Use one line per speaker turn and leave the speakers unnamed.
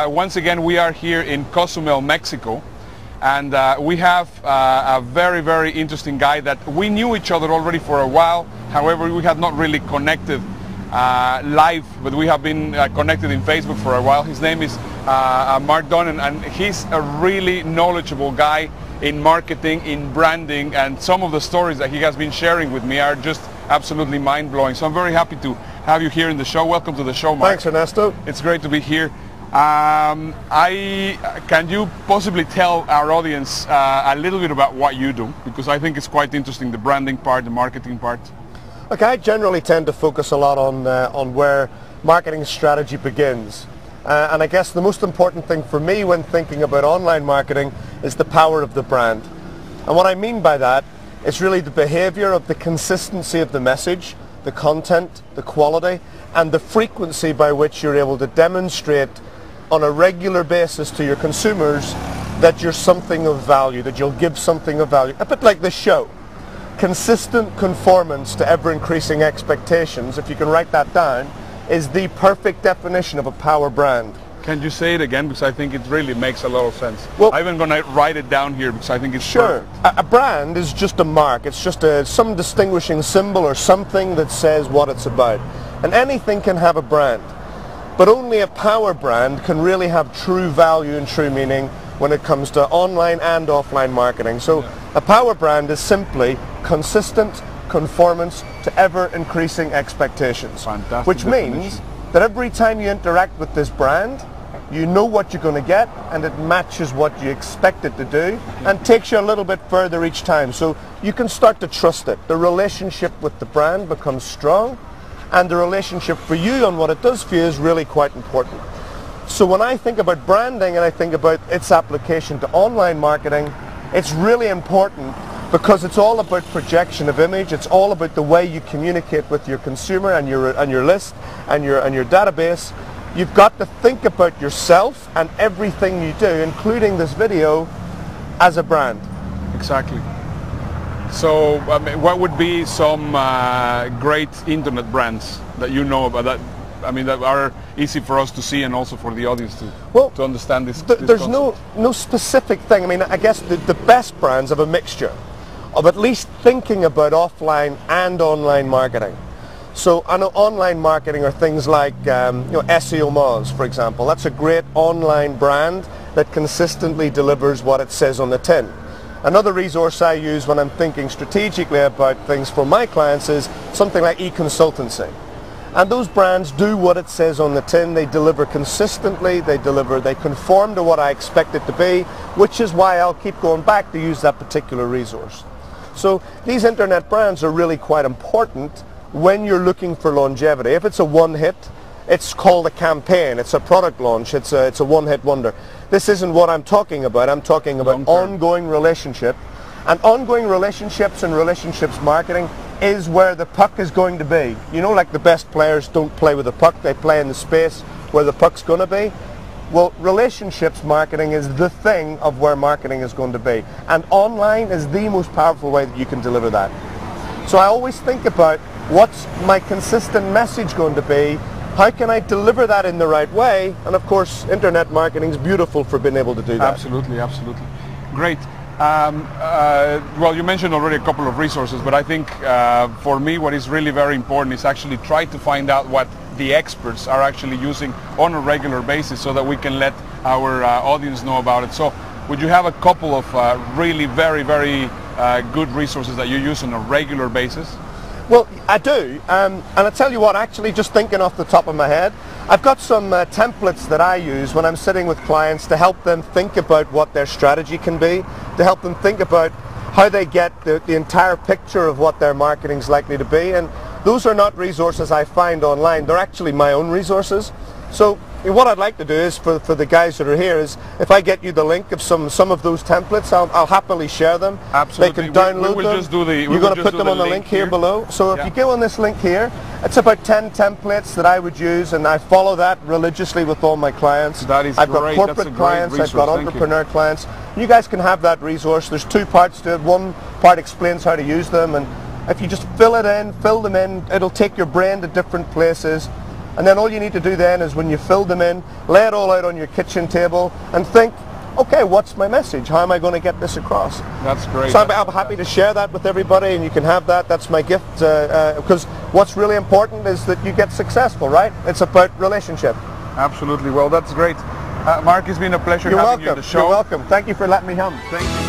Once again, we are here in Cozumel, Mexico, and we have a very, very interesting guy that we knew each other already for a while. However, we had not really connected live, but we have been connected in Facebook for a while. His name is Donnan, and he's a really knowledgeable guy in marketing, in branding, and some of the stories that he has been sharing with me are just absolutely mind-blowing. So I'm very happy to have you here in the show. Welcome to the show, Mark.
Thanks, Ernesto.
It's great to be here. Can you possibly tell our audience a little bit about what you do? Because I think it's quite interesting, the branding part, the marketing part.
Okay, I generally tend to focus a lot on where marketing strategy begins. And I guess the most important thing for me when thinking about online marketing is the power of the brand. And what I mean by that is really the behavior of the consistency of the message, the content, the quality, and the frequency by which you're able to demonstrate on a regular basis to your consumers that you're something of value, that you'll give something of value. A bit like this show. Consistent conformance to ever-increasing expectations, if you can write that down, is the perfect definition of a power brand.
Can you say it again? Because I think it really makes a lot of sense.
Well,
I'm even going to write it down here because I think it's
sure.
perfect.
A brand is just a mark. It's just some distinguishing symbol or something that says what it's about. And anything can have a brand. But only a power brand can really have true value and true meaning when it comes to online and offline marketing. So a power brand is simply consistent conformance to ever-increasing expectations.
Fantastic
which
definition.
means that every time you interact with this brand, you know what you're going to get and it matches what you expect it to do and takes you a little bit further each time. So you can start to trust it. The relationship with the brand becomes strong, and the relationship for you and what it does for you is really quite important. So when I think about branding and I think about its application to online marketing, it's really important because it's all about projection of image. It's all about the way you communicate with your consumer and your list and your database. You've got to think about yourself and everything you do, including this video, as a brand.
Exactly. So, what would be some great internet brands that you know about that? I mean, that are easy for us to see and also for the audience to understand this.
There's no specific thing. I mean, I guess the best brands have a mixture of at least thinking about offline and online marketing. So I know online marketing are things like SEO Moz, for example. That's a great online brand that consistently delivers what it says on the tin. Another resource I use when I'm thinking strategically about things for my clients is something like e-consultancy. And those brands do what it says on the tin. They deliver consistently, they conform to what I expect it to be, which is why I'll keep going back to use that particular resource. So these internet brands are really quite important when you're looking for longevity. If it's a one-hit, it's called a campaign, it's a product launch, it's a one-hit wonder. This isn't what I'm talking about. I'm talking about ongoing relationship. And ongoing relationships and relationships marketing is where the puck is going to be. You know, like the best players don't play with the puck, they play in the space where the puck's going to be. Well, relationships marketing is the thing of where marketing is going to be. And online is the most powerful way that you can deliver that. So I always think about what's my consistent message going to be? How can I deliver that in the right way? And of course, internet marketing is beautiful for being able to do that.
Absolutely, absolutely. Great. Well, you mentioned already a couple of resources, but I think for me what is really very important is actually try to find out what the experts are actually using on a regular basis so that we can let our audience know about it. So would you have a couple of really very, very good resources that you use on a regular basis?
Well, I do, and I tell you what, actually just thinking off the top of my head, I've got some templates that I use when I'm sitting with clients to help them think about what their strategy can be, to help them think about how they get the entire picture of what their marketing is likely to be. And those are not resources I find online, they're actually my own resources. So what I'd like to do is, for the guys that are here, is if I get you the link of some of those templates, I'll happily share them.
Absolutely.
They can download them. You're going to put them on the link here below. So if you go on this link here, it's about 10 templates that I would use, and I follow that religiously with all my clients.
That is
I've got
great.
corporate clients, I've got entrepreneur clients. You guys can have that resource. There's two parts to it. One part explains how to use them, and if you just fill them in, it'll take your brain to different places. And then all you need to do then is when you fill them in, lay it all out on your kitchen table and think, okay, what's my message? How am I going to get this across?
That's great.
So I'm happy to share that with everybody, and you can have that. That's my gift, because what's really important is that you get successful, right? It's about relationship.
Absolutely. Well, that's great. Mark, it's been a pleasure having you on the show.
You're welcome. Thank you for letting me come.
Thank you.